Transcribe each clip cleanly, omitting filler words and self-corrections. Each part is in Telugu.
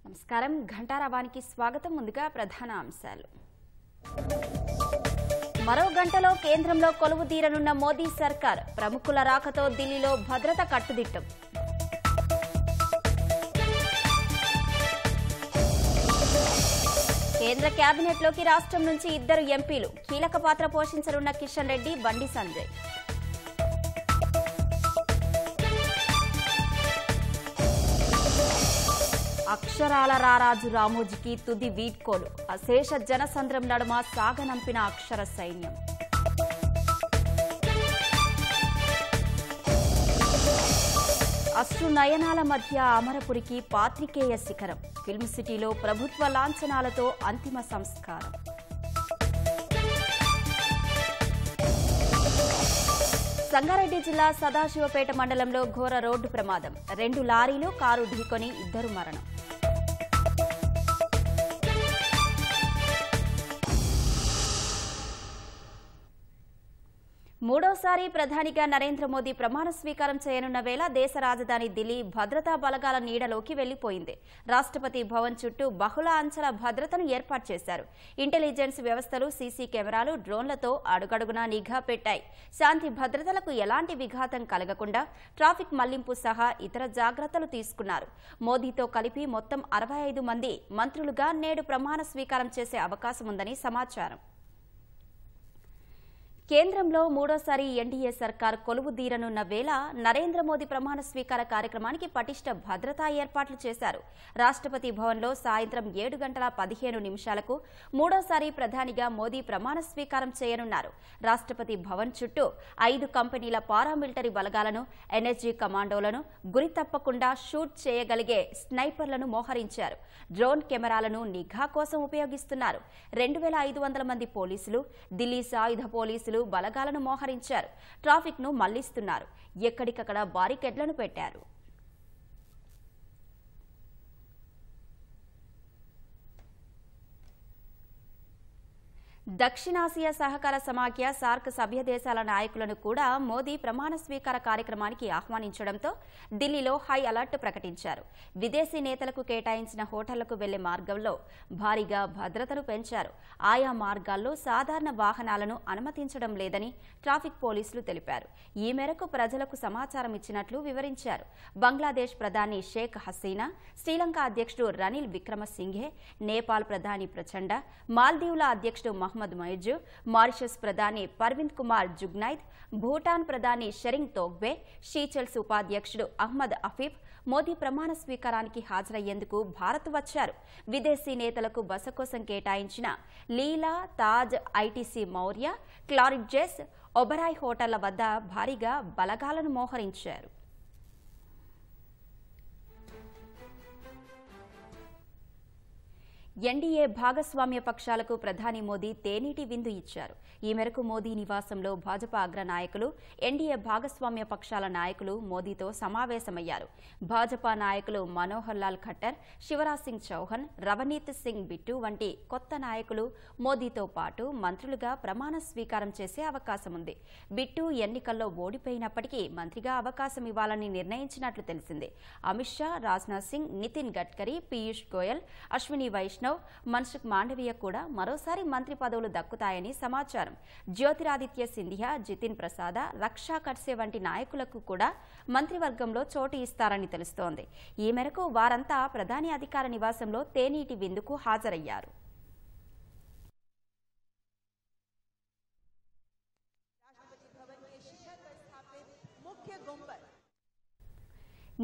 నమస్కారం ఘంటారావానికి స్వాగతం. ముందుగా ప్రధాన అంశాలు. మరో గంటలో కేంద్రంలో కొలువు తీరనున్న మోదీ సర్కార్. ప్రముఖుల రాకతో ఢిల్లీలో భద్రత కట్టుదిట్టం. కేంద్ర కేబినెట్లోకి రాష్ట్రం నుంచి 2 ఎంపీలు. కీలక పాత్ర పోషించనున్న కిషన్ రెడ్డి, బండి సంజయ్. అక్షరాల రారాజు రామోజీకి తుది వీడ్కోలు. అశేష జనసంద్రం నడుమ సాగనంపిన అక్షర సైన్యం. అశ్రు నయనాల మధ్య అమరపురికి పాత్రికేయ శిఖరం. ఫిల్మ్ సిటీలో ప్రభుత్వ లాంఛనాలతో అంతిమ సంస్కారం. సంగారెడ్డి జిల్లా సదాశివపేట మండలంలో ఘోర రోడ్డు ప్రమాదం. 2 లారీలు, కారు ఢీకొని 2 మరణం. మూడోసారి ప్రధానిగా నరేంద్ర మోదీ ప్రమాణ స్వీకారం చేయనున్న వేళ దేశ రాజధాని ఢిల్లీ భద్రతా బలగాల నీడలోకి వెళ్లిపోయింది. రాష్ట్రపతి భవన్ చుట్టూ బహుళ అంచెల భద్రతను ఏర్పాటు చేశారు. ఇంటెలిజెన్స్ వ్యవస్థలు, సీసీ కెమెరాలు, డ్రోన్లతో అడుగడుగునా నిఘా పెట్టాయి. శాంతి భద్రతలకు ఎలాంటి విఘాతం కలగకుండా ట్రాఫిక్ మళ్లింపు సహా ఇతర జాగ్రత్తలు తీసుకున్నారు. మోదీతో కలిపి మొత్తం 65 మంది మంత్రులుగా నేడు ప్రమాణ స్వీకారం చేసే అవకాశం ఉందని సమాచారం. కేంద్రంలో మూడోసారి ఎన్డీఏ సర్కార్ కొలువు తీరనున్న వేళ నరేంద్ర మోదీ ప్రమాణ స్వీకార కార్యక్రమానికి పటిష్ట భద్రతా ఏర్పాట్లు చేశారు. రాష్ట్రపతి భవన్లో సాయంత్రం 7:15 మూడోసారి ప్రధానిగా మోదీ ప్రమాణ స్వీకారం చేయనున్నారు. రాష్ట్రపతి భవన్ చుట్టూ 5 కంపెనీల పారామిలిటరీ బలగాలను, ఎన్ఎస్జీ కమాండోలను, గురి తప్పకుండా షూట్ చేయగలిగే స్నైపర్లను మోహరించారు. డ్రోన్ కెమెరాలను నిఘా కోసం ఉపయోగిస్తున్నారు. 2500 మంది పోలీసులు, ఢిల్లీ సాయుధ పోలీసులు బలగాలను మోహరించారు. ట్రాఫిక్ ను మళ్లిస్తున్నారు. ఎక్కడికక్కడ బారికేడ్లను పెట్టారు. దక్షిణాసియా సహకార సమాఖ్య సార్క్ సభ్య దేశాల నాయకులను కూడా మోదీ ప్రమాణ స్వీకార కార్యక్రమానికి ఆహ్వానించడంతో ఢిల్లీలో హై అలర్ట్ ప్రకటించారు. విదేశీ నేతలకు కేటాయించిన హోటళ్లకు వెళ్లే మార్గంలో భారీగా భద్రతను పెంచారు. ఆయా మార్గాల్లో సాధారణ వాహనాలను అనుమతించడం లేదని ట్రాఫిక్ పోలీసులు తెలిపారు. ఈ మేరకు ప్రజలకు సమాచారం ఇచ్చినట్లు వివరించారు. బంగ్లాదేశ్ ప్రధాని షేక్ హసీనా, శ్రీలంక అధ్యక్షుడు రనిల్ విక్రమసింఘే, నేపాల్ ప్రధాని ప్రచండ, మాల్దీవుల అధ్యక్షుడు మహమ్మద్ మొయిజ్, మారిషస్ ప్రధాని పర్వింద్ కుమార్ జుగ్నైద్, భూటాన్ ప్రధాని షెరింగ్ తోగ్బే, షీచెల్స్ ఉపాధ్యక్షుడు అహ్మద్ అఫీఫ్ మోదీ ప్రమాణ స్వీకారానికి హాజరయ్యేందుకు భారత్ వచ్చారు. విదేశీ నేతలకు బస కోసం కేటాయించిన లీలా, తాజ్, ఐటీసీ మౌర్య, క్లారిడ్జెస్, ఒబరాయ్ హోటళ్ల వద్ద భారీగా బలగాలను మోహరించారు. ఎన్డీఏ భాగస్వామ్య పక్షాలకు ప్రధాని మోదీ తేనీటి విందు ఇచ్చారు. ఈ మేరకు మోదీ నివాసంలో భాజపా అగ్ర నాయకులు, ఎన్డీఏ భాగస్వామ్య పక్షాల నాయకులు మోదీతో సమావేశమయ్యారు. భాజపా నాయకులు మనోహర్ లాల్ ఖట్టర్, శివరాజ్ సింగ్ చౌహాన్, రవనీత్ సింగ్ బిట్టు వంటి కొత్త నాయకులు మోదీతో పాటు మంత్రులుగా ప్రమాణ స్వీకారం చేసే అవకాశం ఉంది. బిట్టు ఎన్నికల్లో ఓడిపోయినప్పటికీ మంత్రిగా అవకాశం ఇవ్వాలని నిర్ణయించినట్లు తెలిసింది. అమిత్ షా, రాజ్నాథ్ సింగ్, నితిన్ గడ్కరీ, పీయూష్ గోయల్, అశ్విని వైష్ణవ్, మన్సుఖ్ మాండవీయ కూడా మరోసారి మంత్రి పదవులు దక్కుతాయని సమాచారం. జ్యోతిరాదిత్య సింధియా, జితిన్ ప్రసాద, రక్షా ఖడ్సే వంటి నాయకులకు కూడా మంత్రివర్గంలో చోటు ఇస్తారని తెలుస్తోంది. ఈ మేరకు వారంతా ప్రధాని అధికార నివాసంలో తేనీటి విందుకు హాజరయ్యారు.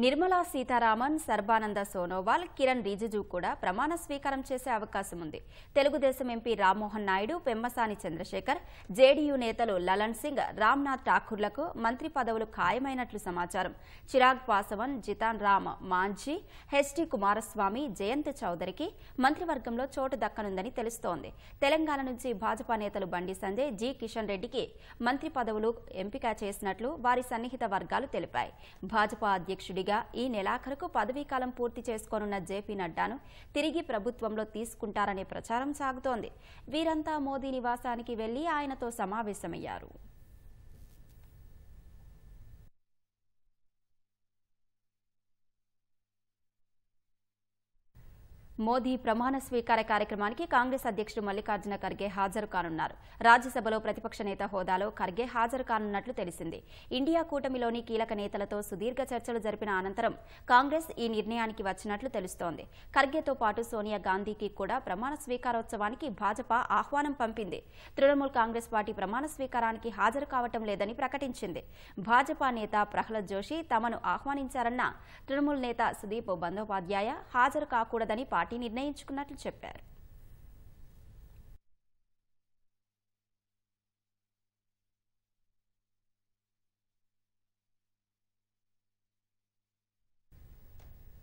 నిర్మలా సీతారామన్, సర్బానంద సోనోవాల్, కిరణ్ రిజిజు కూడా ప్రమాణ స్వీకారం చేసే అవకాశం ఉంది. తెలుగుదేశం ఎంపీ రామ్మోహన్ నాయుడు, పెమ్మసాని చంద్రశేఖర్, జేడీయూ నేతలు లలన్ సింగ్, రామ్నాథ్ ఠాకూర్లకు మంత్రి పదవులు ఖాయమైనట్లు సమాచారం. చిరాగ్ పాసవాన్, జితాన్ రామ్ మాంఝీ, హెచ్డి కుమారస్వామి, జయంత్ చౌదరికి మంత్రివర్గంలో చోటు దక్కనుందని తెలుస్తోంది. తెలంగాణ నుంచి భాజపా నేతలు బండి సంజయ్, జి కిషన్ రెడ్డికి మంత్రి పదవులు ఎంపిక చేసినట్లు వారి సన్నిహిత వర్గాలు తెలిపాయి. భాజపా అధ్యక్షుడి ఈ నెలాఖరుకు పదవీకాలం పూర్తి చేసుకోనున్న జేపీ నడ్డాను తిరిగి ప్రభుత్వంలో తీసుకుంటారనే ప్రచారం సాగుతోంది. వీరంతా మోదీ నివాసానికి వెళ్లి ఆయనతో సమావేశమయ్యారు. మోదీ ప్రమాణ స్వీకార కార్యక్రమానికి కాంగ్రెస్ అధ్యక్షుడు మల్లికార్జున ఖర్గే హాజరు కానున్నారు. రాజ్యసభలో ప్రతిపక్ష నేత హోదాలో ఖర్గే హాజరు కానున్నట్లు తెలిసింది. ఇండియా కూటమిలోని కీలక నేతలతో సుదీర్ఘ చర్చలు జరిపిన అనంతరం కాంగ్రెస్ ఈ నిర్ణయానికి వచ్చినట్లు తెలుస్తోంది. ఖర్గేతో పాటు సోనియా గాంధీకి కూడా ప్రమాణ స్వీకారోత్సవానికి భాజపా ఆహ్వానం పంపింది. తృణమూల్ కాంగ్రెస్ పార్టీ ప్రమాణ స్వీకారానికి హాజరు కావటం లేదని ప్రకటించింది. భాజపా నేత ప్రహ్లాద్ జోషి తమను ఆహ్వానించారన్న తృణమూల్ నేత సుదీప్ బందోపాధ్యాయ హాజరు కాకూడదని పార్టీ నిర్ణయించుకున్నట్లు చెప్పారు.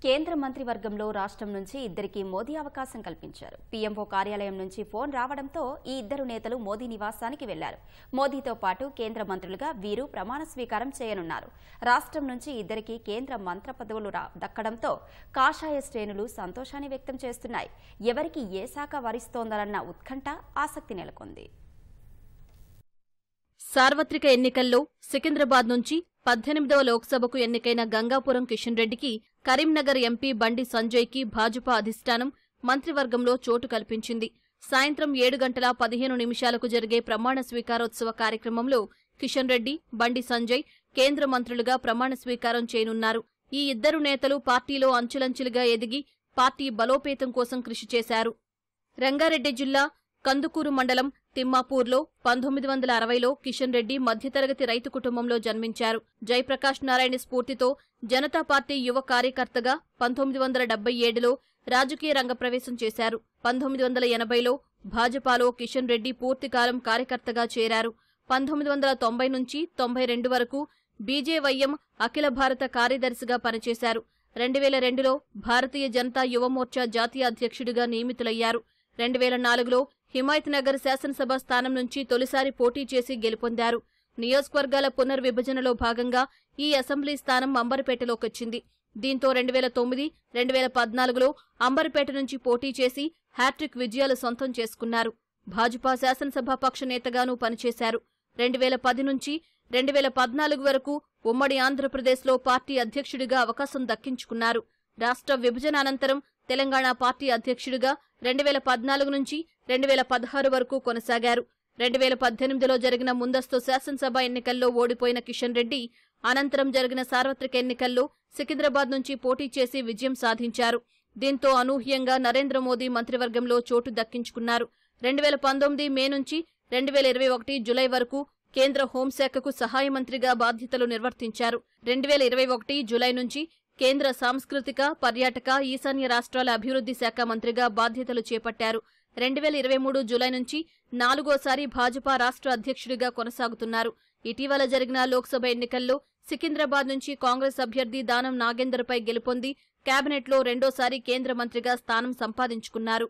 కేంద్ర మంత్రివర్గంలో రాష్ట్రం నుంచి ఇద్దరికి మోదీ అవకాశం కల్పించారు. పీఎంఓ కార్యాలయం నుంచి ఫోన్ రావడంతో ఈ ఇద్దరు నేతలు మోదీ నివాసానికి వెళ్లారు. మోదీతో పాటు కేంద్ర మంత్రులుగా వీరు ప్రమాణ స్వీకారం చేయనున్నారు. రాష్ట్రం నుంచి ఇద్దరికి కేంద్ర మంత్రి పదవులు దక్కడంతో కాషాయ శ్రేణులు సంతోషాన్ని వ్యక్తం చేస్తున్నాయి. ఎవరికి ఏ శాఖ వరిస్తోందన్న ఉత్కంఠ, ఆసక్తి నెలకొంది. సార్వత్రిక ఎన్నికల్లో సికింద్రాబాద్ నుంచి 18వ లోక్సభకు ఎన్నికైన గంగాపురం కిషన్ రెడ్డికి, కరీంనగర్ ఎంపీ బండి సంజయ్కి భాజపా అధిష్టానం మంత్రివర్గంలో చోటు కల్పించింది. సాయంత్రం 7:15 జరిగే ప్రమాణ స్వీకారోత్సవ కార్యక్రమంలో కిషన్ రెడ్డి, బండి సంజయ్ కేంద్ర మంత్రులుగా ప్రమాణ స్వీకారం చేయనున్నారు. ఈ ఇద్దరు నేతలు పార్టీలో అంచులంచులుగా ఎదిగి పార్టీ బలోపేతం కోసం కృషి చేశారు. రంగారెడ్డి జిల్లా కందుకూరు మండలం తిమ్మాపూర్లో 1960లో కిషన్ రెడ్డి మధ్యతరగతి రైతు కుటుంబంలో జన్మించారు. జయప్రకాష్ నారాయణ స్ఫూర్తితో జనతా పార్టీ యువ కార్యకర్తగా 1977లో రాజకీయ రంగప్రవేశం చేశారు. 1980లో భాజపాలో కిషన్ రెడ్డి పూర్తికాలం కార్యకర్తగా చేరారు. 1990 నుంచి 92 వరకు బీజేవైఎం అఖిల భారత కార్యదర్శిగా పనిచేశారు. 2002లో భారతీయ జనతా యువమోర్చా జాతీయ అధ్యక్షుడిగా నియమితులయ్యారు. 2004లో హిమాయత్ నగర్ శాసనసభ స్థానం నుంచి తొలిసారి పోటీ చేసి గెలుపొందారు. నియోజకవర్గాల పునర్విభజనలో భాగంగా ఈ అసెంబ్లీ స్థానం అంబర్పేటలోకొచ్చింది. దీంతో 2009, 2014లో అంబర్పేట నుంచి పోటీ చేసి హ్యాట్రిక్ విజయాలు సొంతం చేసుకున్నారు. భాజపా శాసనసభాపక్ష నేతగానూ పనిచేశారు. 2010 నుంచి 2014 వరకు ఉమ్మడి ఆంధ్రప్రదేశ్లో పార్టీ అధ్యక్షుడిగా అవకాశం దక్కించుకున్నారు. రాష్ట్ర విభజన అనంతరం తెలంగాణ పార్టీ అధ్యక్షుడిగా 2014 నుంచి 2016 వరకు కొనసాగారు. 2018లో జరిగిన ముందస్తు శాసనసభ ఎన్నికల్లో ఓడిపోయిన కిషన్ రెడ్డి అనంతరం జరిగిన సార్వత్రిక ఎన్నికల్లో సికింద్రాబాద్ నుంచి పోటీ చేసి విజయం సాధించారు. దీంతో అనూహ్యంగా నరేంద్ర మోదీ మంత్రివర్గంలో చోటు దక్కించుకున్నారు. 2019 మే నుంచి 2021 జులై వరకు కేంద్ర హోంశాఖకు సహాయ మంత్రిగా బాధ్యతలు నిర్వర్తించారు. 2021 జులై నుంచి కేంద్ర సాంస్కృతిక, పర్యాటక, ఈశాన్య రాష్ట్రాల అభివృద్ధి శాఖ మంత్రిగా బాధ్యతలు చేపట్టారు. 2023 జులై నుంచి 4వసారి భాజపా రాష్ట్ర అధ్యక్షుడిగా కొనసాగుతున్నారు. ఇటీవల జరిగిన లోక్సభ ఎన్నికల్లో సికింద్రాబాద్ నుంచి కాంగ్రెస్ అభ్యర్థి దానం నాగేందర్పై గెలుపొంది కేబినెట్లో రెండోసారి కేంద్ర మంత్రిగా స్థానం సంపాదించుకున్నారు.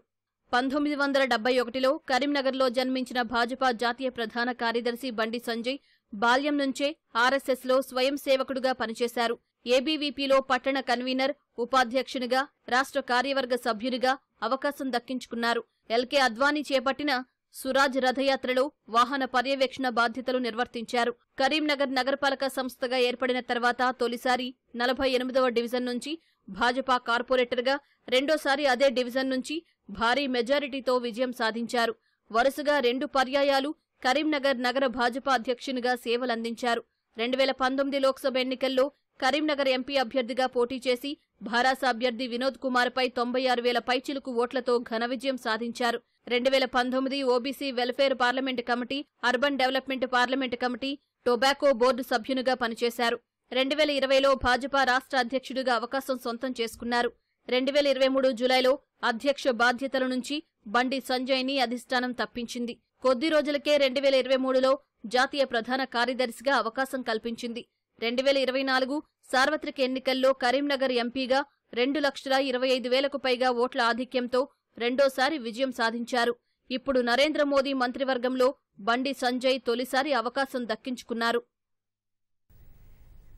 1971లో కరీంనగర్లో జన్మించిన భాజపా జాతీయ ప్రధాన కార్యదర్శి బండి సంజయ్ బాల్యం నుంచే ఆర్ఎస్ఎస్లో స్వయం సేవకుడుగా పనిచేశారు. ఏబీవీపీలో పట్టణ కన్వీనర్, ఉపాధ్యక్షునిగా, రాష్ట్ర కార్యవర్గ సభ్యునిగా అవకాశం దక్కించుకున్నారు. ఎల్కే అద్వానీ చేపట్టిన సురాజ్ రథయాత్రలో వాహన పర్యవేక్షణ బాధ్యతలు నిర్వర్తించారు. కరీంనగర్ నగరపాలక సంస్థగా ఏర్పడిన తర్వాత తొలిసారి 48వ డివిజన్ నుంచి భాజపా కార్పొరేటర్గా, రెండోసారి అదే డివిజన్ నుంచి భారీ మెజారిటీతో విజయం సాధించారు. వరుసగా 2 పర్యాయాలు కరీంనగర్ నగర భాజపా అధ్యక్షునిగా సేవలందించారు. 2019 లోక్సభ ఎన్నికల్లో కరీంనగర్ ఎంపీ అభ్యర్థిగా పోటీ చేసి భారాస అభ్యర్థి వినోద్ కుమార్పై 96,000 పైచిలుకు ఓట్లతో ఘన విజయం సాధించారు. 2019 OBC welfare parliament committee, urban development parliament committee, tobacco board సభ్యునిగా పనిచేశారు. 2020లో భాజపా రాష్ట్ర అధ్యక్షుడిగా అవకాశం సొంతం చేసుకున్నారు. 2023 జులైలో అధ్యక్ష బాధ్యతల నుంచి బండి సంజయ్ని అధిష్టానం తప్పించింది. కొద్ది రోజులకే 2023లో జాతీయ ప్రధాన కార్యదర్శిగా అవకాశం కల్పించింది. 2024 సార్వత్రిక ఎన్నికల్లో కరీంనగర్ ఎంపీగా 2,25,000కు పైగా ఓట్ల ఆధిక్యంతో రెండోసారి విజయం సాధించారు. ఇప్పుడు నరేంద్ర మోదీ మంత్రివర్గంలో బండి సంజయ్ తొలిసారి అవకాశం దక్కించుకున్నారు.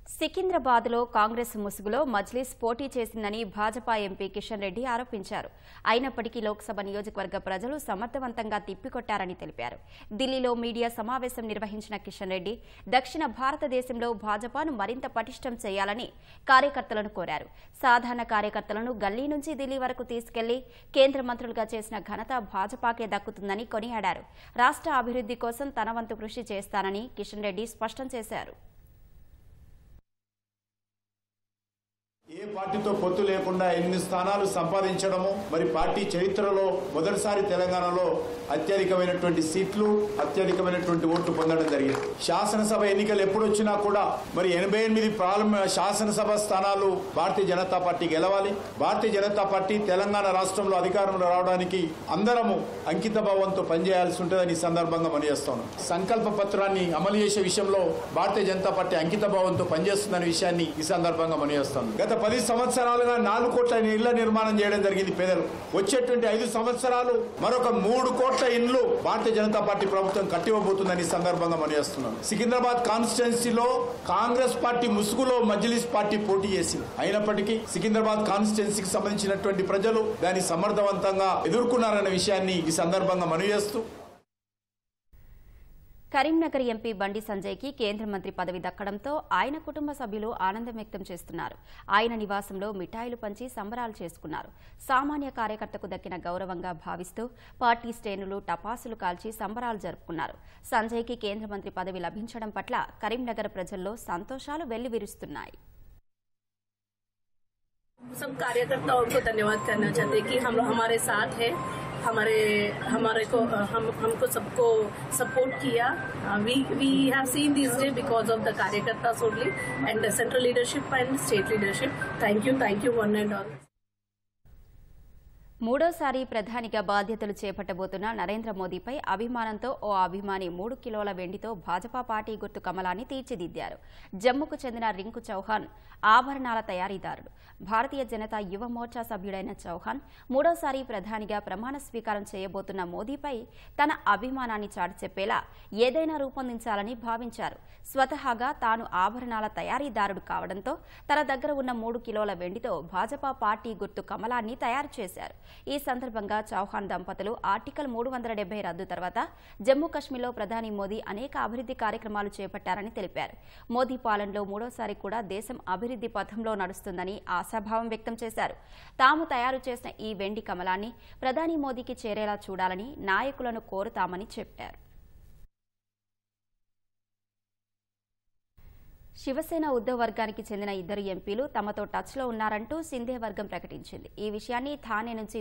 సికింద్రాబాద్లో కాంగ్రెస్ ముసుగులో మజ్లిస్ పోటీ చేసిందని భాజపా ఎంపీ కిషన్ రెడ్డి ఆరోపించారు. అయినప్పటికీ లోక్సభ నియోజకవర్గ ప్రజలు సమర్థవంతంగా తిప్పికొట్టారని తెలిపారు. ఢిల్లీలో మీడియా సమావేశం నిర్వహించిన కిషన్ రెడ్డి దక్షిణ భారతదేశంలో భాజపాను మరింత పటిష్టం చేయాలని కార్యకర్తలను కోరారు. సాధారణ కార్యకర్తలను గల్లీ నుంచి ఢిల్లీ వరకు తీసుకెళ్లి కేంద్ర మంత్రులుగా చేసిన ఘనత భాజపాకే దక్కుతుందని కొనియాడారు. రాష్ట్ర అభివృద్ధి కోసం తన వంతు కృషి చేస్తానని కిషన్ రెడ్డి స్పష్టం చేశారు. ఏ పార్టీతో పొత్తు లేకుండా 8 స్థానాలు సంపాదించడము, మరి పార్టీ చరిత్రలో మొదటిసారి తెలంగాణలో అత్యధికమైనటువంటి సీట్లు, అత్యధికమైనటువంటి ఓట్లు పొందడం జరిగింది. శాసనసభ ఎన్నికలు ఎప్పుడు వచ్చినా కూడా మరి 88 శాసనసభ స్థానాలు భారతీయ జనతా పార్టీ గెలవాలి. భారతీయ జనతా పార్టీ తెలంగాణ రాష్ట్రంలో అధికారంలో రావడానికి అందరము అంకిత భావంతో పనిచేయాల్సి ఉంటుందని ఈ సందర్భంగా మనయేస్తాం. సంకల్ప పత్రాన్ని అమలు చేసే విషయంలో భారతీయ జనతా పార్టీ అంకిత భావంతో పనిచేస్తుందనే విషయాన్ని ఈ సందర్భంగా మనయేస్తాం. గత 10 సంవత్సరాలుగా 4 కోట్ల ఇళ్ల నిర్మాణం చేయడం జరిగింది పేదలు. వచ్చేటువంటి 5 సంవత్సరాలు మరొక 3 కోట్ల ఇండ్లు భారతీయ జనతా పార్టీ ప్రభుత్వం కట్టివ్వబోతుందని సందర్భంగా మనయేస్తున్నాం. సికింద్రాబాద్ కాన్స్టిట్యున్సీలో కాంగ్రెస్ పార్టీ ముసుగులో మజ్లిస్ పార్టీ పోటీ చేసింది. అయినప్పటికీ సికింద్రాబాద్ కాన్స్టిట్యున్సీకి సంబంధించినటువంటి ప్రజలు దాన్ని సమర్థవంతంగా ఎదుర్కొన్నారన్న విషయాన్ని ఈ సందర్భంగా మనయేస్తూ కరీంనగర్ ఎంపీ బండి సంజయ్కి కేంద్ర మంత్రి పదవి దక్కడంతో ఆయన కుటుంబ సభ్యులు ఆనందం వ్యక్తం చేస్తున్నారు. ఆయన నివాసంలో మిఠాయిలు పంచి సంబరాలు చేసుకున్నారు. సామాన్య కార్యకర్తకు దక్కిన గౌరవంగా భావిస్తూ పార్టీ శ్రేణులు టపాసులు కాల్చి సంబరాలు జరుపుకున్నారు. సంజయ్కి కేంద్ర మంత్రి పదవి లభించడం పట్ల కరీంనగర్ ప్రజల్లో సంతోషాలు వెల్లివిరుస్తున్నాయి. सब कार्यकर्ताओं को धन्यवाद करना चाहते हैं कि हम लोग हमारे साथ है, हमको सबको सपोर्ट किया. We have seen this day because of the कार्यकर्ताs only and the central leadership and state leadership. Thank you one and all. మూడోసారి ప్రధానిగా బాధ్యతలు చేపట్టబోతున్న నరేంద్ర మోదీపై అభిమానంతో ఓ అభిమాని 3 కిలోల వెండితో భాజపా పార్టీ గుర్తు కమలాన్ని తీర్చిదిద్దారు. జమ్మూకు చెందిన రింకు చౌహాన్ ఆభరణాల తయారీదారుడు. భారతీయ జనతా యువ మోర్చా సభ్యుడైన చౌహాన్ మూడోసారి ప్రధానిగా ప్రమాణ స్వీకారం చేయబోతున్న మోదీపై తన అభిమానాన్ని చాటి చెప్పేలా ఏదైనా రూపొందించాలని భావించారు. స్వతహాగా తాను ఆభరణాల తయారీదారుడు కావడంతో తన దగ్గర ఉన్న 3 కిలోల వెండితో భాజపా పార్టీ గుర్తు కమలాన్ని తయారు చేశారు. ఈ సందర్భంగా చౌహాన్ దంపతులు ఆర్టికల్ 370 రద్దు తర్వాత జమ్మూ కశ్మీర్లో ప్రధాని మోదీ అనేక అభివృద్ధి కార్యక్రమాలు చేపట్టారని తెలిపారు. మోదీ పాలనలో మూడోసారి కూడా దేశం అభివృద్ధి పథంలో నడుస్తుందని ఆశాభావం వ్యక్తం చేశారు. తాము తయారు చేసిన ఈ వెండి కమలాన్ని ప్రధాని మోదీకి చేరేలా చూడాలని నాయకులను కోరుతామని చెప్పారు. శివసేన ఉద్ధవ్ వర్గానికి చెందిన 2 ఎంపీలు తమతో టచ్లో ఉన్నారంటూ సింధే వర్గం ప్రకటించింది. ఈ విషయాన్ని థానే నుంచి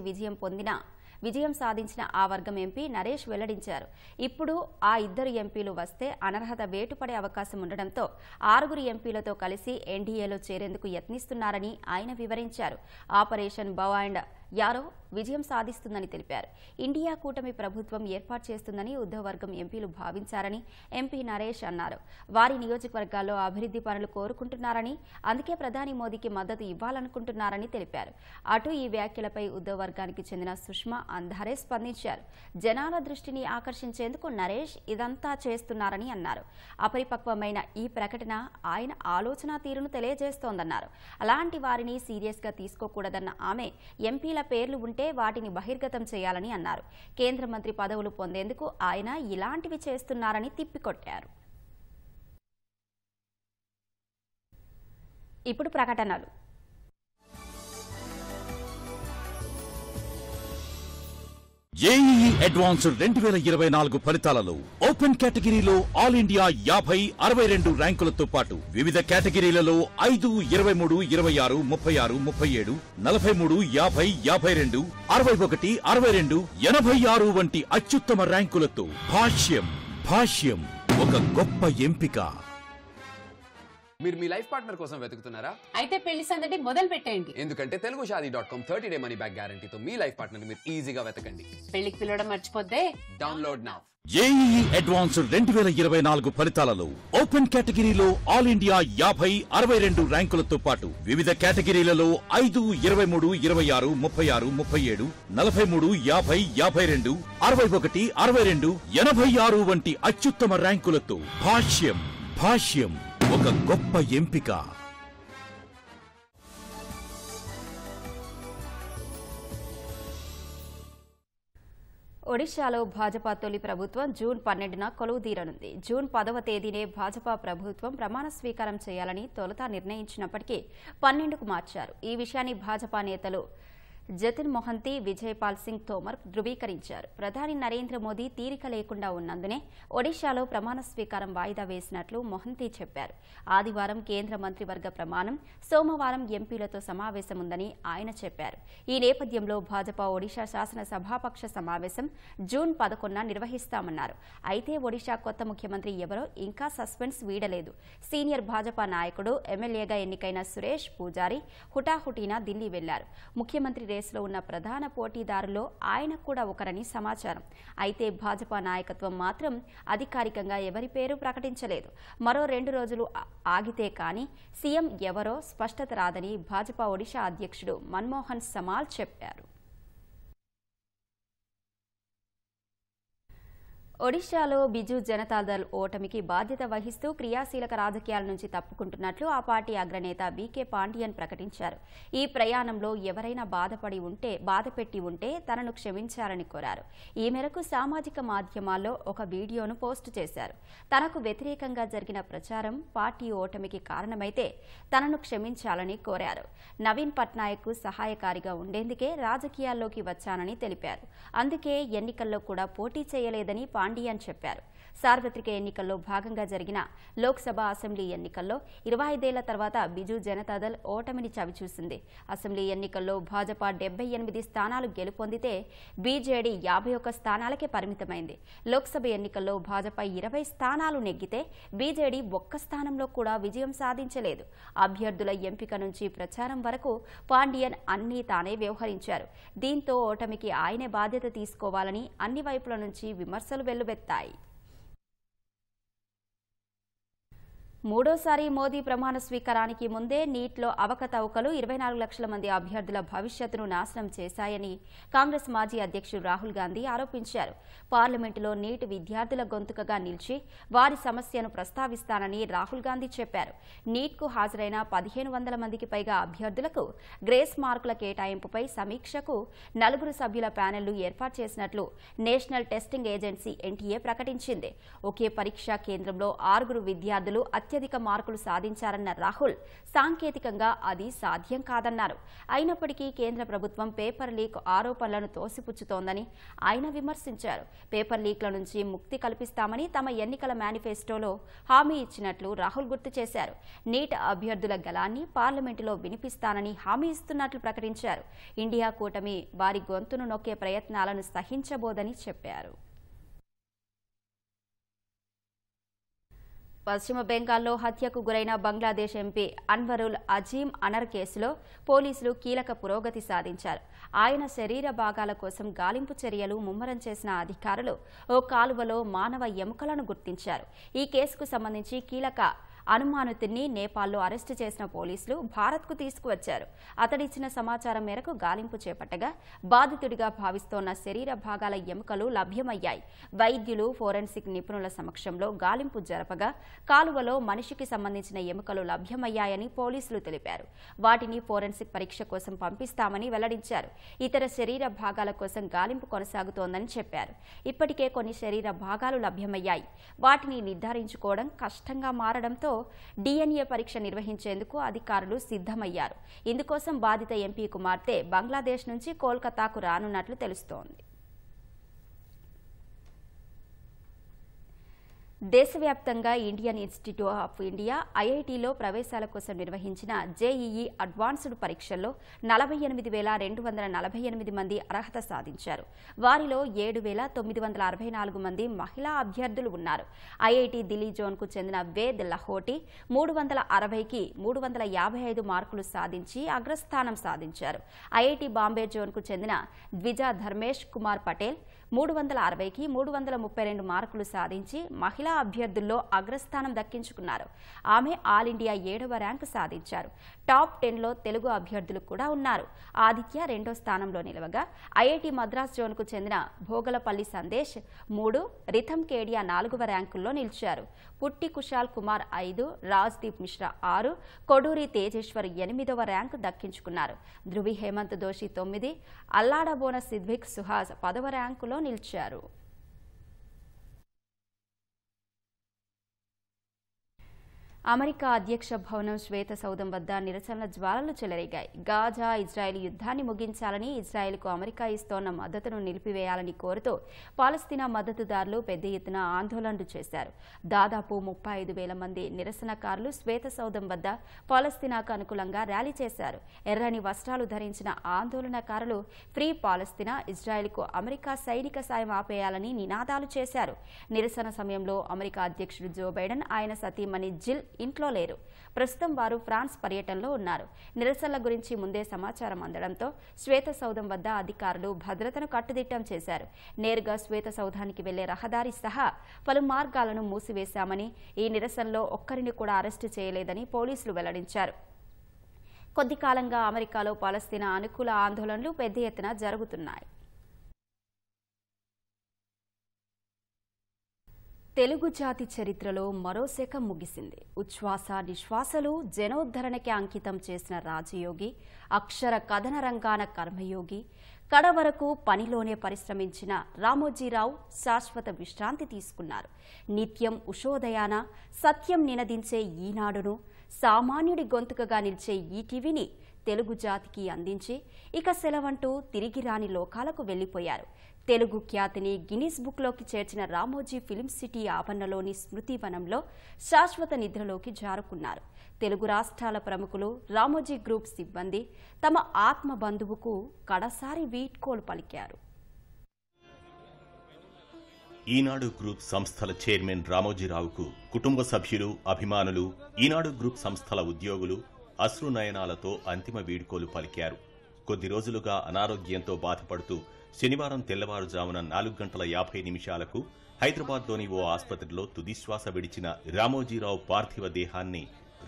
విజయం సాధించిన ఆ వర్గం ఎంపీ నరేష్ వెల్లడించారు. ఇప్పుడు ఆ 2 ఎంపీలు వస్తే అనర్హత వేటుపడే అవకాశం ఉండడంతో 6 ఎంపీలతో కలిసి ఎన్డీఏలో చేరేందుకు యత్నిస్తున్నారని ఆయన వివరించారు. ఆపరేషన్ బౌ అండ్ యారో విజయం సాధిస్తుందని తెలిపారు. ఇండియా కూటమి ప్రభుత్వం ఏర్పాటు చేస్తుందని ఉద్ధవ్ వర్గం ఎంపీలు భావించారని ఎంపీ నరేష్ అన్నారు. వారి నియోజకవర్గాల్లో అభివృద్ధి పనులు కోరుకుంటున్నారని, అందుకే ప్రధాని మోదీకి మద్దతు ఇవ్వాలనుకుంటున్నారని తెలిపారు. అటు ఈ వ్యాఖ్యలపై ఉద్ధవ్ వర్గానికి చెందిన సుష్మా అంధారే స్పందించారు. జనాల దృష్టిని ఆకర్షించేందుకు నరేష్ ఇదంతా చేస్తున్నారని అన్నారు. అపరిపక్వమైన ఈ ప్రకటన ఆయన ఆలోచన తీరును తెలియజేస్తోందన్నారు. అలాంటి వారిని సీరియస్గా తీసుకోకూడదన్న ఆమె ఎంపీల పేర్లు ఉంటే వాటిని బహిర్గతం చేయాలని అన్నారు. కేంద్ర మంత్రి పదవులు పొందేందుకు ఆయన ఇలాంటివి చేస్తున్నారని తిప్పికొట్టారు. ఇప్పుడు ప్రకటనలు. జేఈఈ అడ్వాన్స్డ్ 2024 ఫలితాలలో ఓపెన్ కేటగిరీలో ఆల్ ఇండియా 50-62 ర్యాంకులతో పాటు వివిధ కేటగిరీలలో 5, 23, 26, 36, 37, 43, 50, 52, 61, 62, 86 వంటి అత్యుత్తమ ర్యాంకులతో భాష్యం ఒక గొప్ప ఎంపిక. మీరు మీ లైఫ్ పార్ట్నర్ కోసం వెతుకుతున్నారా? అయితే పెళ్లి సందడి మొదలు పెట్టండి. ఎందుకంటే telugushadi.com 30-day money back guarantee తో మీ లైఫ్ పార్ట్నర్ మీరు ఈజీగా వెతకండి. పెళ్లికి పిలవడం మర్చిపోద్దే. Download now. జేఈఈ అడ్వాన్స్డ్ 2024 ఫలితాలలో ఓపెన్ కేటగిరీలో ఆల్ ఇండియా 50-62 ర్యాంకులతో పాటు వివిధ కేటగిరీలలో 5, 23, 26, 36, 37, 43, 50, 52, 61, 62, 86 వంటి అత్యుత్తమ ర్యాంకులతో భాష్యం ఒక గొప్ప ఎంపిక. ఒడిశాలో భాజపా తొలి ప్రభుత్వం జూన్ 12న కొలువుదీరనుంది. జూన్ 10వ తేదీనే భాజపా ప్రభుత్వం ప్రమాణ స్వీకారం చేయాలని తొలుత నిర్ణయించినప్పటికీ 12కు మార్చారు. ఈ విషయాన్ని భాజపా నేతలు జతిన్ మొహంతి, విజయపాల్ సింగ్ తోమర్ ధృవీకరించారు. ప్రధాని నరేంద్ర మోదీ తీరిక లేకుండా ఉన్నందునే ఒడిశాలో ప్రమాణ స్వీకారం వాయిదా వేసినట్లు మొహంతి చెప్పారు. ఆదివారం కేంద్ర మంత్రివర్గ ప్రమాణం, సోమవారం ఎంపీలతో సమావేశం ఉందని ఆయన చెప్పారు. ఈ నేపథ్యంలో భాజపా ఒడిశా శాసనసభాపక్ష సమావేశం జూన్ 11న నిర్వహిస్తామన్నారు. అయితే ఒడిశా కొత్త ముఖ్యమంత్రి ఎవరో ఇంకా సస్పెన్స్ వీడలేదు. సీనియర్ భాజపా నాయకుడు, ఎమ్మెల్యేగా ఎన్నికైన సురేష్ పూజారి హుటాహుటీన ఢిల్లీ వెళ్లారు. ముఖ్యమంత్రి రేసులో ఉన్న ప్రధాన పోటీదారులో ఆయన కూడా ఒకరని సమాచారం. అయితే భాజపా నాయకత్వం మాత్రం అధికారికంగా ఎవరి పేరు ప్రకటించలేదు. మరో 2 రోజులు ఆగితే కానీ సీఎం ఎవరో స్పష్టత రాదని భాజపా ఒడిశా అధ్యక్షుడు మన్మోహన్ సమాల్ చెప్పారు. ఒడిశాలో బిజు జనతాదళ్ ఓటమికి బాధ్యత వహిస్తూ క్రియాశీలక రాజకీయాల నుంచి తప్పుకుంటున్నట్లు ఆ పార్టీ అగ్రనేత బీకే పాండియన్ ప్రకటించారు. ఈ ప్రయాణంలో ఎవరైనా బాధపెట్టి ఉంటే తనను క్షమించాలని కోరారు. ఈ మేరకు సామాజిక మాధ్యమాల్లో ఒక వీడియోను పోస్టు చేశారు. తనకు వ్యతిరేకంగా జరిగిన ప్రచారం పార్టీ ఓటమికి కారణమైతే తనను క్షమించాలని కోరారు. నవీన్ పట్నాయక్ కు సహాయకారిగా ఉండేందుకే రాజకీయాల్లోకి వచ్చానని తెలిపారు. అందుకే ఎన్నికల్లో కూడా పోటీ చేయలేదని పాండియన్ చెప్పారు. సార్వత్రిక ఎన్నికల్లో భాగంగా జరిగిన లోక్సభ, అసెంబ్లీ ఎన్నికల్లో 25 ఏళ్ల తర్వాత బిజు జనతాదళ్ ఓటమిని చవిచూసింది. అసెంబ్లీ ఎన్నికల్లో భాజపా 78 స్థానాలు గెలుపొందితే బీజేడీ 51 స్థానాలకే పరిమితమైంది. లోక్సభ ఎన్నికల్లో భాజపా 20 స్థానాలు నెగ్గితే బీజేడీ 1 స్థానంలో కూడా విజయం సాధించలేదు. అభ్యర్థుల ఎంపిక నుంచి ప్రచారం వరకు పాండియన్ అన్నీ తానే వ్యవహరించారు. దీంతో ఓటమికి ఆయనే బాధ్యత తీసుకోవాలని అన్ని వైపుల నుంచి విమర్శలు వెల్లువెత్తాయి. మూడోసారి మోదీ ప్రమాణ స్వీకారానికి ముందే నీట్లో అవకతవకలు 24 లక్షల మంది అభ్యర్థుల భవిష్యత్తును నాశనం చేశాయని కాంగ్రెస్ మాజీ అధ్యక్షుడు రాహుల్ గాంధీ ఆరోపించారు. పార్లమెంటులో నీట్ విద్యార్థుల గొంతుకగా నిలిచి వారి సమస్యను ప్రస్తావిస్తానని రాహుల్ గాంధీ చెప్పారు. నీట్కు హాజరైన 1500 మందికి పైగా అభ్యర్థులకు గ్రేస్ మార్కుల కేటాయింపుపై సమీక్షకు 4 సభ్యుల ప్యానెల్ను ఏర్పాటు చేసినట్లు నేషనల్ టెస్టింగ్ ఏజెన్సీ ఎన్టీఏ ప్రకటించింది. ఒకే పరీక్షా కేంద్రంలో 6 విద్యార్థులు అత్యధిక మార్కులు సాధించారన్న రాహుల్ సాంకేతికంగా అది సాధ్యం కాదన్నారు. అయినప్పటికీ కేంద్ర ప్రభుత్వం పేపర్ లీక్ ఆరోపణలను తోసిపుచ్చుతోందని ఆయన విమర్శించారు. పేపర్ లీక్ల నుంచి ముక్తి కల్పిస్తామని తమ ఎన్నికల మేనిఫెస్టోలో హామీ ఇచ్చినట్లు రాహుల్ గుర్తు చేశారు. నీట్ అభ్యర్థుల గళాన్ని పార్లమెంటులో వినిపిస్తానని హామీ ఇస్తున్నట్లు ప్రకటించారు. ఇండియా కూటమి వారి గొంతును నొక్కే ప్రయత్నాలను సహించబోదని చెప్పారు. పశ్చిమ బెంగాల్లో హత్యకు గురైన బంగ్లాదేశ్ ఎంపీ అన్వరుల్ అజీం అనర్ కేసులో పోలీసులు కీలక పురోగతి సాధించారు. ఆయన శరీర భాగాల కోసం గాలింపు చర్యలు ముమ్మరం చేసిన అధికారులు ఓ కాలువలో మానవ ఎముకలను గుర్తించారు. ఈ కేసుకు సంబంధించి కీలక అనుమానితుడిని నేపాల్లో అరెస్టు చేసిన పోలీసులు భారత్కు తీసుకువచ్చారు. అతడిచ్చిన సమాచారం మేరకు గాలింపు చేపట్టగా బాధితుడిగా భావిస్తోన్న శరీర భాగాల ఎముకలు లభ్యమయ్యాయి. వైద్యులు, ఫోరెన్సిక్ నిపుణుల సమక్షంలో గాలింపు జరపగా కాలువలో మనిషికి సంబంధించిన ఎముకలు లభ్యమయ్యాయని పోలీసులు తెలిపారు. వాటిని ఫోరెన్సిక్ పరీక్ష కోసం పంపిస్తామని వెల్లడించారు. ఇతర శరీర భాగాల కోసం గాలింపు కొనసాగుతోందని చెప్పారు. ఇప్పటికే కొన్ని శరీర భాగాలు లభ్యమయ్యాయి. వాటిని నిర్ధారించుకోవడం కష్టంగా మారడంతో DNA పరీక్ష నిర్వహించేందుకు అధికారులు సిద్ధమయ్యారు. ఇందుకోసం బాధిత ఎంపీ కుమార్తె బంగ్లాదేశ్ నుంచి కోల్కతాకు రానున్నట్లు తెలుస్తోంది. దేశవ్యాప్తంగా ఇండియన్ ఇన్స్టిట్యూట్ ఆఫ్ ఇండియా IITలో ప్రవేశాల కోసం నిర్వహించిన JEE అడ్వాన్స్డ్ పరీక్షల్లో 48,248 మంది అర్హత సాధించారు. వారిలో 7,964 మంది మహిళా అభ్యర్థులు ఉన్నారు. IIT ఢిల్లీ జోన్కు చెందిన వేద్ లహోటి 360కి 355 మార్కులు సాధించి అగ్రస్థానం సాధించారు. IIT బాంబే జోన్కు చెందిన ద్విజ ధర్మేష్ కుమార్ పటేల్ 360కి 332 మార్కులు సాధించి మహిళా మహిళా అభ్యర్థుల్లో అగ్రస్థానం దక్కించుకున్నారు. ఆమె ఆల్ ఇండియా 7వ ర్యాంకు సాధించారు. టాప్ 10లో తెలుగు అభ్యర్థులు కూడా ఉన్నారు. ఆదిత్య 2వ స్థానంలో నిలవగా ఐఐటి మద్రాస్ జోన్కు చెందిన భోగలపల్లి సందేశ్ 3, రిథమ్ కేడియా 4వ ర్యాంకుల్లో నిలిచారు. పుట్టి కుశాల్ కుమార్ 5, రాజ్దీప్ మిశ్రా 6, కొడూరి తేజేశ్వర్ 8వ ర్యాంకు దక్కించుకున్నారు. ధృవి హేమంత్ దోషి 9, అల్లాడబోన సిద్విక్ సుహాస్ 10వ ర్యాంకులో నిలిచారు. అమెరికా అధ్యక్ష భవనం శ్వేత సౌధం వద్ద నిరసనల జ్వాలలు చెలరేగాయి. గాజా ఇజ్రాయెల్ యుద్ధాన్ని ముగించాలని, ఇజ్రాయెల్కు అమెరికా ఇస్తోన్న మద్దతును నిలిపివేయాలని కోరుతూ పాలస్తీనా మద్దతుదారులు పెద్ద ఎత్తున ఆందోళనలు చేశారు. దాదాపు 35,000 మంది నిరసనకారులు శ్వేత సౌధం వద్ద పాలస్తీనాకు అనుకూలంగా ర్యాలీ చేశారు. ఎర్రని వస్త్రాలు ధరించిన ఆందోళనకారులు ఫ్రీ పాలస్తీనా, ఇజ్రాయెల్కు అమెరికా సైనిక సాయం ఆపేయాలని నినాదాలు చేశారు. నిరసన సమయంలో అమెరికా అధ్యక్షుడు జో బైడెన్, ఆయన సతీమణి జిల్ ఇంట్లో లేరు. ప్రస్తుతం వారు ఫ్రాన్స్ పర్యటనలో ఉన్నారు. నిరసనల గురించి ముందే సమాచారం అందడంతో శ్వేత సౌధం వద్ద అధికారులు భద్రతను కట్టుదిట్టం చేశారు. నేరుగా శ్వేత సౌధానికి వెళ్లే రహదారి సహా పలు మార్గాలను మూసివేశామని, ఈ నిరసనలో ఒక్కరిని కూడా అరెస్టు చేయలేదని పోలీసులు వెల్లడించారు. కొద్ది కాలంగా అమెరికాలో పాలస్తీనా అనుకూల ఆందోళనలు పెద్ద ఎత్తున జరుగుతున్నాయి. తెలుగు జాతి చరిత్రలో మరో శకం ముగిసింది. ఉచ్ఛ్వాస నిశ్వాసలు జనోద్ధరణకి అంకితం చేసిన రాజయోగి, అక్షర కథన రంగాన కర్మయోగి, కడవరకు పనిలోనే పరిశ్రమించిన రామోజీరావు శాశ్వత విశ్రాంతి తీసుకున్నారు. నిత్యం ఉషోదయాన సత్యం నినదించే ఈనాడును, సామాన్యుడి గొంతుకగా నిలిచే ఈటీవీని తెలుగు జాతికి అందించి ఇక సెలవంటూ తిరిగి రాని లోకాలకు వెళ్లిపోయారు. తెలుగు ఖ్యాతిని గిన్నిస్ బుక్లోకి చేర్చిన రామోజీ ఫిల్మ్ సిటీ ఆవరణలోని స్మృతివనంలో శాశ్వత నిద్రలోకి జారుకున్నారు. తెలుగు రాష్ట్రాల ప్రముఖులు, రామోజీ గ్రూప్ సిబ్బంది తమ ఆత్మ బంధువుకు కడసారి వీడ్కోలు పలికారు. ఈనాడు గ్రూప్ సంస్థల చైర్మన్ రామోజీరావుకు కుటుంబ సభ్యులు, అభిమానులు, ఈనాడు గ్రూప్ సంస్థల ఉద్యోగులు అశ్రునయనాలతో అంతిమ వీడ్కోలు పలికారు. కొద్ది రోజులుగా అనారోగ్యంతో బాధపడుతూ శనివారం తెల్లవారుజామున 4:50 హైదరాబాద్లోని ఓ ఆసుపత్రిలో తుదిశ్వాస విడిచిన రామోజీరావు పార్థివ దేహాన్ని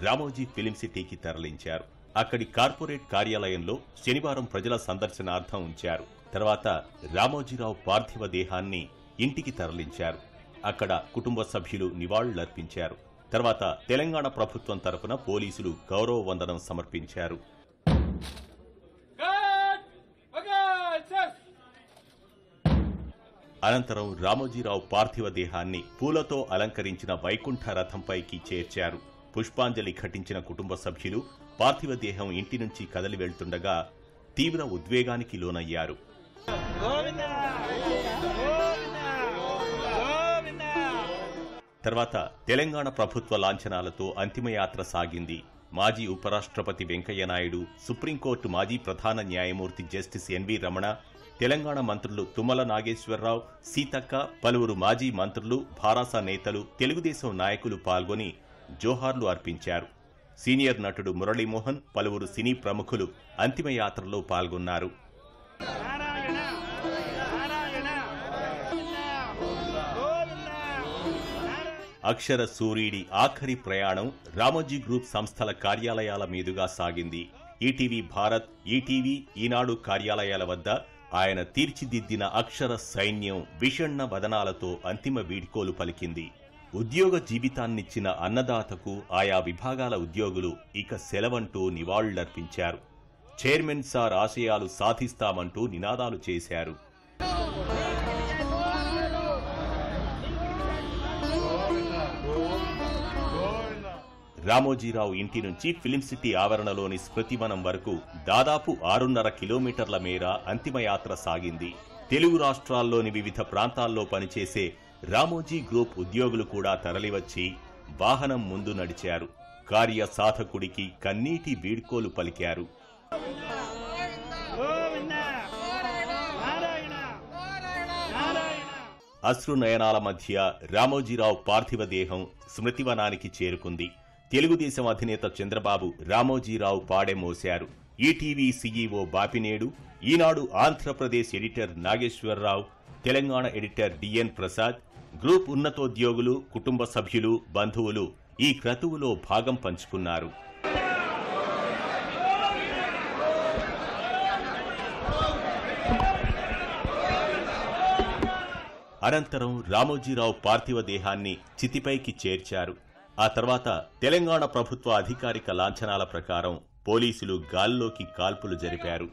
రామోజీ ఫిల్మ్ సిటీకి తరలించారు. అక్కడి కార్పొరేట్ కార్యాలయంలో శనివారం ప్రజల సందర్శనార్థం ఉంచారు. తర్వాత రామోజీరావు పార్థివ దేహాన్ని ఇంటికి తరలించారు. అక్కడ కుటుంబ సభ్యులు నివాళులర్పించారు. తర్వాత తెలంగాణ ప్రభుత్వం తరఫున పోలీసులు గౌరవ వందనం సమర్పించారు. అనంతరం రామోజీరావు పార్థివ దేహాన్ని పూలతో అలంకరించిన వైకుంఠ రథంపైకి చేర్చారు. పుష్పాంజలి ఘటించిన కుటుంబ సభ్యులు పార్థివ దేహం ఇంటి నుంచి కదలి వెళ్తుండగా తీవ్ర ఉద్వేగానికి లోనయ్యారు. తర్వాత తెలంగాణ ప్రభుత్వ లాంఛనాలతో అంతిమయాత్ర సాగింది. మాజీ ఉపరాష్ట్రపతి వెంకయ్యనాయుడు, సుప్రీంకోర్టు మాజీ ప్రధాన న్యాయమూర్తి జస్టిస్ ఎన్వి రమణ, తెలంగాణ మంత్రులు తుమ్మల నాగేశ్వరరావు, సీతక్క, పలువురు మాజీ మంత్రులు, భారాస నేతలు, తెలుగుదేశం నాయకులు పాల్గొని జోహార్లు అర్పించారు. సీనియర్ నటుడు మురళీమోహన్, పలువురు సినీ ప్రముఖులు అంతిమయాత్రలో పాల్గొన్నారు. అక్షర సూర్యుడి ఆఖరి ప్రయాణం రామోజీ గ్రూప్ సంస్థల కార్యాలయాల మీదుగా సాగింది. ఈటీవీ భారత్, ఈటీవీ, ఈనాడు కార్యాలయాల వద్ద ఆయన తీర్చిదిద్దిన అక్షర సైన్యం విషణ్ణ వదనాలతో అంతిమ వీడ్కోలు పలికింది. ఉద్యోగ జీవితాన్నిచ్చిన అన్నదాతకు ఆయా విభాగాల ఉద్యోగులు ఇక సెలవంటూ నివాళులర్పించారు. చైర్మన్ సార్ ఆశయాలు సాధిస్తామంటూ నినాదాలు చేశారు. రామోజీరావు ఇంటి నుంచి ఫిల్మ్ సిటీ ఆవరణలోని స్మృతివనం వరకు దాదాపు 6.5 కిలోమీటర్ల మేర అంతిమయాత్ర సాగింది. తెలుగు రాష్ట్రాల్లోని వివిధ ప్రాంతాల్లో పనిచేసే రామోజీ గ్రూప్ ఉద్యోగులు కూడా తరలివచ్చి వాహనం ముందు నడిచారు. కార్య సాధకుడికి కన్నీటి వీడ్కోలు పలికారు. అశ్రునయనాల మధ్య రామోజీరావు పార్థివ దేహం స్మృతివనానికి చేరుకుంది. తెలుగుదేశం అధినేత చంద్రబాబు రామోజీరావు పాడె మోశారు. ETV CEO Bapineedu, Eenadu Andhra Pradesh editor Nageswara Rao, Telangana editor DN Prasad, group ఉన్నతోద్యోగులు, కుటుంబ సభ్యులు, బంధువులు ఈ క్రతువులో భాగం పంచుకున్నారు. అనంతరం రామోజీరావు పార్థివ దేహాన్ని చితిపైకి చేర్చారు. ఆ తర్వాత తెలంగాణ ప్రభుత్వ అధికారిక లాంఛనాల ప్రకారం పోలీసులు గాల్లోకి కాల్పులు జరిపారు.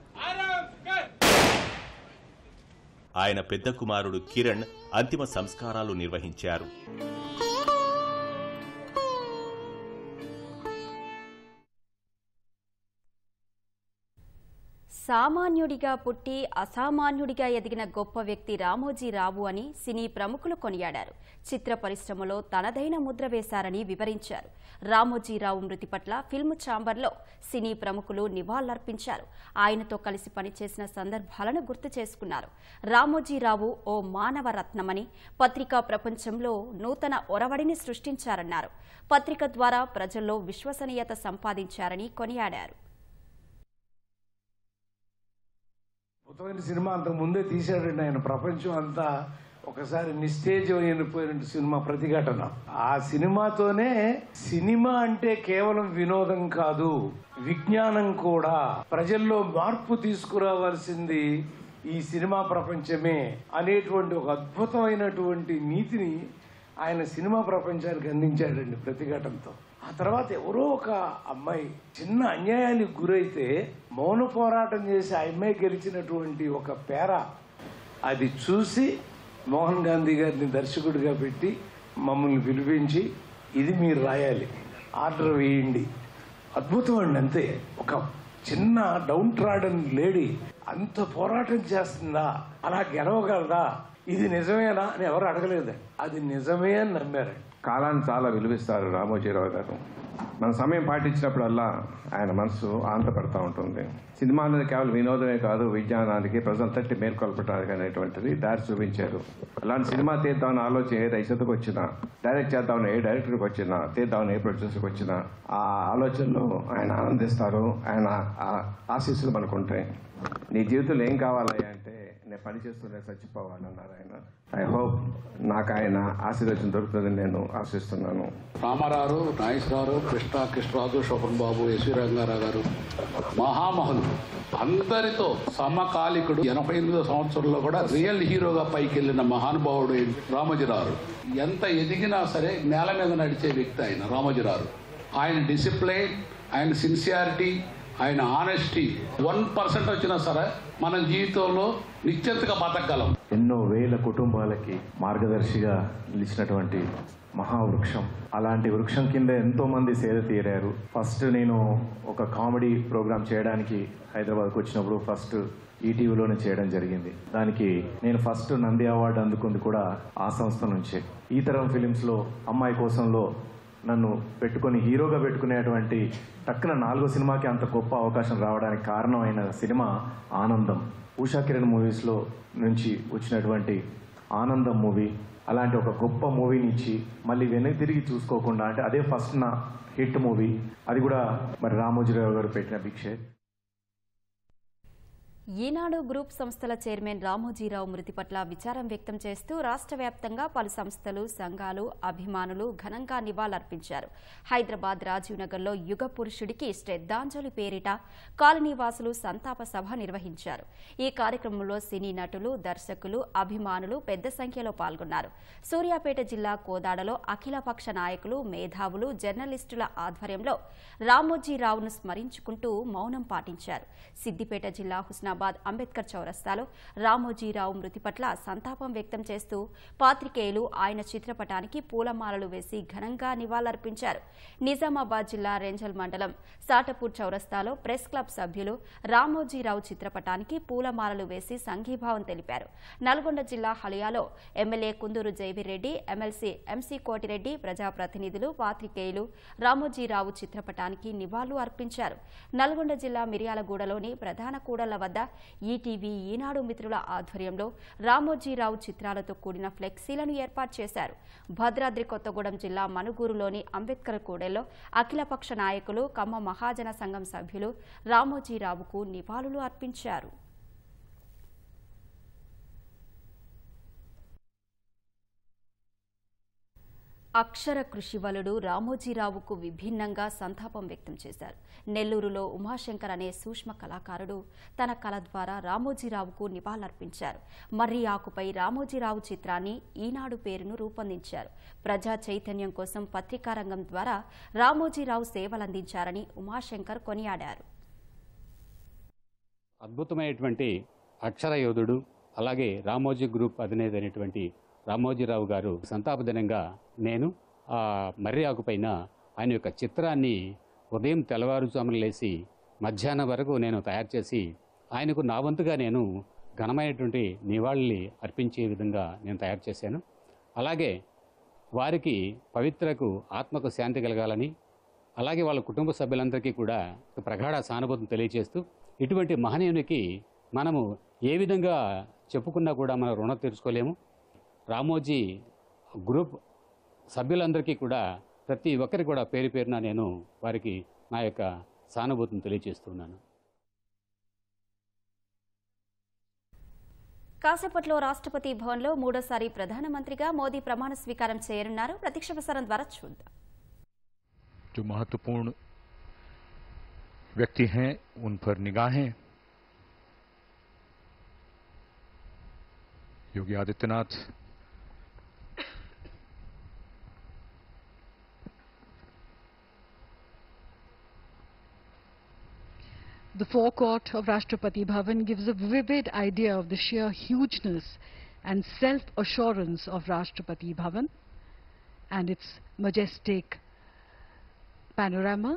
ఆయన పెద్ద కుమారుడు కిరణ్ అంతిమ సంస్కారాలు నిర్వహించారు. సామాన్యుడిగా పుట్టి అసామాన్యుడిగా ఎదిగిన గొప్ప వ్యక్తి రామోజీరావు అని సినీ ప్రముఖులు కొనియాడారు. చిత్ర పరిశ్రమలో తనదైన ముద్ర వేశారని వివరించారు. రామోజీరావు మృతి పట్ల ఫిల్మ్ ఛాంబర్లో సినీ ప్రముఖులు నివాళులర్పించారు. ఆయనతో కలిసి పనిచేసిన సందర్భాలను గుర్తు చేసుకున్నారు. రామోజీరావు ఓ మానవ రత్నమని, పత్రికా ప్రపంచంలో నూతన ఒరవడిని సృష్టించారన్నారు. పత్రిక ద్వారా ప్రజల్లో విశ్వసనీయత సంపాదించారని కొనియాడారు. అద్భుతమైన సినిమా అంతకు ముందే తీశాడండి ఆయన. ప్రపంచం అంతా ఒకసారి నిస్తేజం అయిపోయిన సినిమా ప్రతిఘటన. ఆ సినిమాతోనే సినిమా అంటే కేవలం వినోదం కాదు, విజ్ఞానం కూడా. ప్రజల్లో మార్పు తీసుకురావాల్సింది ఈ సినిమా ప్రపంచమే అనేటువంటి ఒక అద్భుతమైనటువంటి నీతిని ఆయన సినిమా ప్రపంచానికి అందించాడండి ప్రతిఘటనతో. ఆ తర్వాత ఎవరో ఒక అమ్మాయి చిన్న అన్యాయానికి గురైతే మౌన పోరాటం చేసి ఆ అమ్మాయి గెలిచినటువంటి ఒక పేర అది చూసి మోహన్ గాంధీ గారిని దర్శకుడిగా పెట్టి మమ్మల్ని పిలిపించి ఇది మీరు రాయాలి, ఆర్డర్ వేయండి. అద్భుతం అండి. అంతే, ఒక చిన్న డౌన్ ట్రాడన్ లేడీ అంత పోరాటం చేస్తుందా, అలా గెలవగలదా, ఇది నిజమేనా అని ఎవరు అడగలేదు. అది నిజమే అని నమ్మారండి. కాలాన్ని చాలా విలువిస్తారు రామోజీరావు గారు. మన సమయం పాటించినప్పుడల్లా ఆయన మనసు ఆనందపడతా ఉంటుంది. సినిమా అనేది కేవలం వినోదమే కాదు, విజ్ఞానానికి ప్రజలంతటి మేల్కొల్పడానికి అనేటువంటిది దారి చూపించారు. అలాంటి సినిమా తీద్దామని ఆలోచన ఏ రచయితకు వచ్చినా, డైరెక్ట్ చేద్దామని ఏ డైరెక్టర్కి వచ్చినా, తీద్దామని ఏ ప్రొడ్యూసర్కి వచ్చినా ఆ ఆలోచనలో ఆయన ఆనందిస్తారు. ఆయన ఆశీస్సులు మనకుంటాయి. నీ జీవితంలో ఏం కావాలయ్యా అంటే నేను పని చేస్తూనే చచ్చిపోవాలన్నారు ఆయన. ఐ హోప్ నాకు ఆయన ఆశీర్వచనం దొరుకుతుందని నేను ఆశిస్తున్నాను. రామారావు, నాగేశ్వరరావు, కృష్ణరాజు, శోభన్ బాబు, ఎస్వి రంగారావు గారు మహామహులు, అందరితో సమకాలికుడు. 88వ సంవత్సరంలో కూడా రియల్ హీరోగా పైకి వెళ్ళిన మహానుభావుడు రామోజీరావు. ఎంత ఎదిగినా సరే నేల మీద నడిచే వ్యక్తి ఆయన రామోజీరావు. ఆయన డిసిప్లైన్, ఆయన సిన్సియారిటీ, ఆయన ఆనెస్టీ 1% వచ్చినా సరే మన జీవితంలో నిశ్చింతగా బతకగలం. ఎన్నో వేల కుటుంబాలకి మార్గదర్శిగా నిలిచినటువంటి మహావృక్షం. అలాంటి వృక్షం కింద ఎంతో మంది సేద తీరారు. ఫస్ట్ నేను ఒక కామెడీ ప్రోగ్రామ్ చేయడానికి హైదరాబాద్కు వచ్చినప్పుడు ఫస్ట్ ఈటీవీలోనే చేయడం జరిగింది. దానికి నేను ఫస్ట్ నంది అవార్డు అందుకుంది కూడా ఆ సంస్థ నుంచే. ఈ తరం ఫిలిమ్స్లో అమ్మాయి కోసంలో నన్ను పెట్టుకొని హీరోగా పెట్టుకునేటువంటి టక్కున 4వ సినిమాకి అంత గొప్ప అవకాశం రావడానికి కారణమైన సినిమా ఆనందం. ఉషా కిరణ్ మూవీస్లో నుంచి వచ్చినటువంటి ఆనందం మూవీ అలాంటి ఒక గొప్ప మూవీని ఇచ్చి మళ్ళీ వెనక్కి తిరిగి చూసుకోకుండా, అంటే అదే ఫస్ట్ నా హిట్ మూవీ, అది కూడా మరి రామోజీరావు గారు పెట్టిన భిక్షే. ఈనాడు గ్రూప్ సంస్థల చైర్మన్ రామోజీరావు మృతి పట్ల విచారం వ్యక్తం చేస్తూ రాష్ట్ర వ్యాప్తంగా పలు సంస్థలు, సంఘాలు, అభిమానులు ఘనంగా నివాళులర్పించారు. హైదరాబాద్ రాజీవ్ నగర్లో యుగ పురుషుడికి శ్రద్ధాంజలి పేరిట కాలనీవాసులు సంతాప సభ నిర్వహించారు. ఈ కార్యక్రమంలో సినీ నటులు, దర్శకులు, అభిమానులు పెద్ద సంఖ్యలో పాల్గొన్నారు. సూర్యాపేట జిల్లా కోదాడలో అఖిలపక్ష నాయకులు, మేధావులు, జర్నలిస్టుల ఆధ్వర్యంలో రామోజీరావును స్మరించుకుంటూ మౌనం పాటించారు. సిద్దిపేట జిల్లా హుస్నాబాద్ అంబేద్కర్ చౌరస్తాలో రామోజీరావు మృతి పట్ల సంతాపం వ్యక్తం చేస్తూ పాత్రికేయులు ఆయన చిత్రపటానికి పూలమాలలు వేసి ఘనంగా నివాళులర్పించారు. నిజామాబాద్ జిల్లా రెంజల్ మండలం సాటపూర్ చౌరస్తాలో ప్రెస్ క్లబ్ సభ్యులు రామోజీరావు చిత్రపటానికి పూలమాలలు వేసి సంఘీభావం తెలిపారు. నల్గొండ జిల్లా హలియాలో MLA Kunduru Jaiveer Reddy, MLC MC Koti Reddy, ప్రజాప్రతినిధులు, పాత్రికేయులు రామోజీరావు చిత్రపటానికి నివాళులు అర్పించారు. నల్గొండ జిల్లా మిర్యాలగూడలోని ప్రధాన కూడళ్ల వద్ద ఈటీవీ, ఈనాడు మిత్రుల ఆధ్వర్యంలో రామోజీరావు చిత్రాలతో కూడిన ఫ్లెక్సీలను ఏర్పాటు చేశారు. భద్రాద్రి కొత్తగూడెం జిల్లా మనుగూరులోని అంబేద్కర్ కూడెల్లో అఖిలపక్ష నాయకులు, కమ్మ మహాజన సంఘం సభ్యులు రామోజీరావుకు నివాళులు అర్పించారు. అక్షర కృషివలుడు రామోజీరావుకు విభిన్నంగా సంతాపం వ్యక్తం చేశారు. నెల్లూరులో ఉమాశంకర్ అనే సూక్ష్మ కళాకారుడు తన కళ ద్వారా రామోజీరావుకు నివాళులర్పించారు. మర్రి ఆకుపై రామోజీరావు చిత్రాన్ని ఈనాడు పేరును రూపొందించారు. ప్రజా చైతన్యం కోసం పత్రికా రంగం ద్వారా రామోజీరావు సేవలందించారని ఉమాశంకర్ కొనియాడారు. అద్భుతమైనటువంటి అక్షర యోధుడు, అలాగే రామోజీ గ్రూప్ అధినేత అయినటువంటి రామోజీరావు గారు సంతాప దినంగా నేను ఆ మర్రి ఆకుపైన ఆయన యొక్క చిత్రాన్ని ఉదయం తెల్లవారుజామున లేచి మధ్యాహ్నం వరకు నేను తయారు చేసి ఆయనకు నా వంతుగా నేను ఘనమైనటువంటి నివాళులు అర్పించే విధంగా నేను తయారు చేశాను. అలాగే వారికి పవిత్రకు ఆత్మకు శాంతి కలగాలని, అలాగే వాళ్ళ కుటుంబ సభ్యులందరికీ కూడా ప్రగాఢ సానుభూతిని తెలియజేస్తూ ఇటువంటి మహనీయునికి మనము ఏ విధంగా చెప్పుకున్నా కూడా మనం రుణం తీర్చుకోలేము. రామోజీ గ్రూప్ సభ్యులందరికీ కూడా ప్రతి ఒక్కరికి కూడా పేరు పేరున నేను వారికి నా యొక్క సానుభూతిని తెలియజేస్తున్నాను. కాసేపట్లో రాష్ట్రపతి భవన్లో మూడోసారి ప్రధానమంత్రిగా మోదీ ప్రమాణ స్వీకారం చేయనున్నారు. ప్రత్యక్ష ప్రసారం ద్వారా చూద్దాం. जो महत्वपूर्ण व्यक्ति हैं उन पर निगाहें Yogi Adityanath, The forecourt of Rashtrapati Bhavan gives a vivid idea of the sheer hugeness and self-assurance of Rashtrapati Bhavan and its majestic panorama.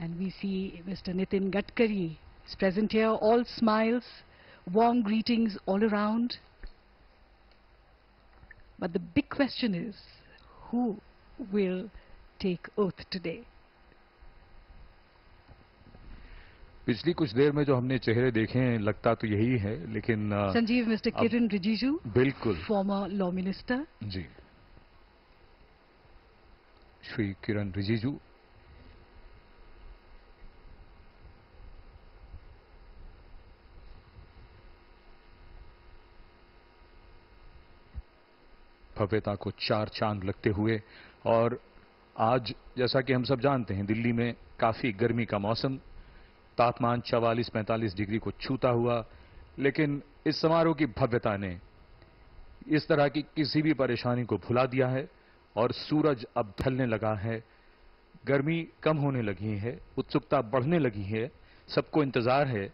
And we see Mr. Nitin Gadkari is present here, all smiles, warm greetings all around. But the big question is, who will take oath today? पिछली कुछ देर में जो हमने चेहरे देखे हैं लगता तो यही है, लेकिन संजीव, Mr. Kiran Rijiju, बिल्कुल former law minister. जी, श्री किरण रिजिजू, भव्यता को चार चांद लगते हुए। और आज जैसा कि हम सब जानते हैं दिल्ली में काफी गर्मी का मौसम, तापमान 44-45 डिग्री को छूता हुआ, लेकिन इस समारोह की भव्यता ने इस तरह की किसी भी परेशानी को भुला दिया है और सूरज अब ढलने लगा है, गर्मी कम होने लगी है, उत्सुकता बढ़ने लगी है। सबको इंतजार है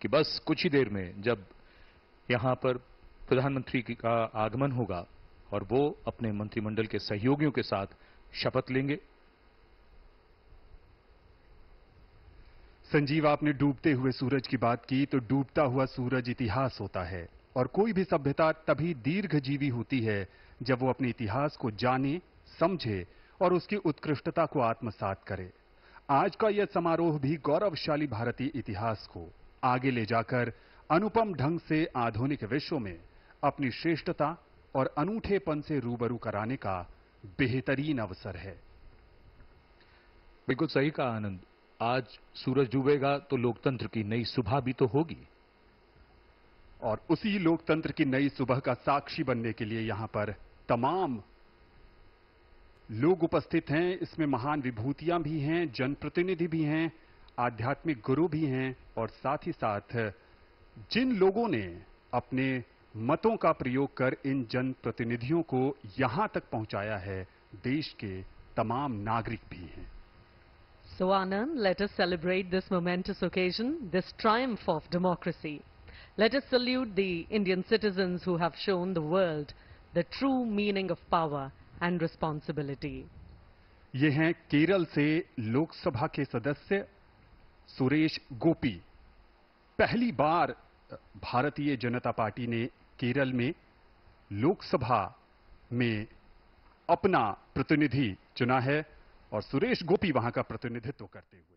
कि बस कुछ ही देर में जब यहां पर प्रधानमंत्री का आगमन होगा और वो अपने मंत्रिमंडल के सहयोगियों के साथ शपथ लेंगे। संजीव, आपने डूबते हुए सूरज की बात की, तो डूबता हुआ सूरज इतिहास होता है और कोई भी सभ्यता तभी दीर्घजीवी होती है जब वो अपने इतिहास को जाने, समझे और उसकी उत्कृष्टता को आत्मसात करे। आज का यह समारोह भी गौरवशाली भारतीय इतिहास को आगे ले जाकर अनुपम ढंग से आधुनिक विश्व में अपनी श्रेष्ठता और अनूठेपन से रूबरू कराने का बेहतरीन अवसर है। बिल्कुल सही कहा आनंद, आज सूरज डूबेगा तो लोकतंत्र की नई सुबह भी तो होगी और उसी लोकतंत्र की नई सुबह का साक्षी बनने के लिए यहां पर तमाम लोग उपस्थित हैं। इसमें महान विभूतियां भी हैं, जनप्रतिनिधि भी हैं, आध्यात्मिक गुरु भी हैं और साथ ही साथ जिन लोगों ने अपने मतों का प्रयोग कर इन जनप्रतिनिधियों को यहां तक पहुंचाया है, देश के तमाम नागरिक भी हैं। So Anand, let us celebrate this momentous occasion, this triumph of democracy. Let us salute the Indian citizens who have shown the world the true meaning of power and responsibility. ये हैं केरल से लोकसभा के सदस्य सुरेश गोपी। पहली बार भारतीय जनता पार्टी ने केरल में लोकसभा में अपना प्रतिनिधि चुना है और सुरेश गोपी वहां का प्रतिनिधित्व करते हुए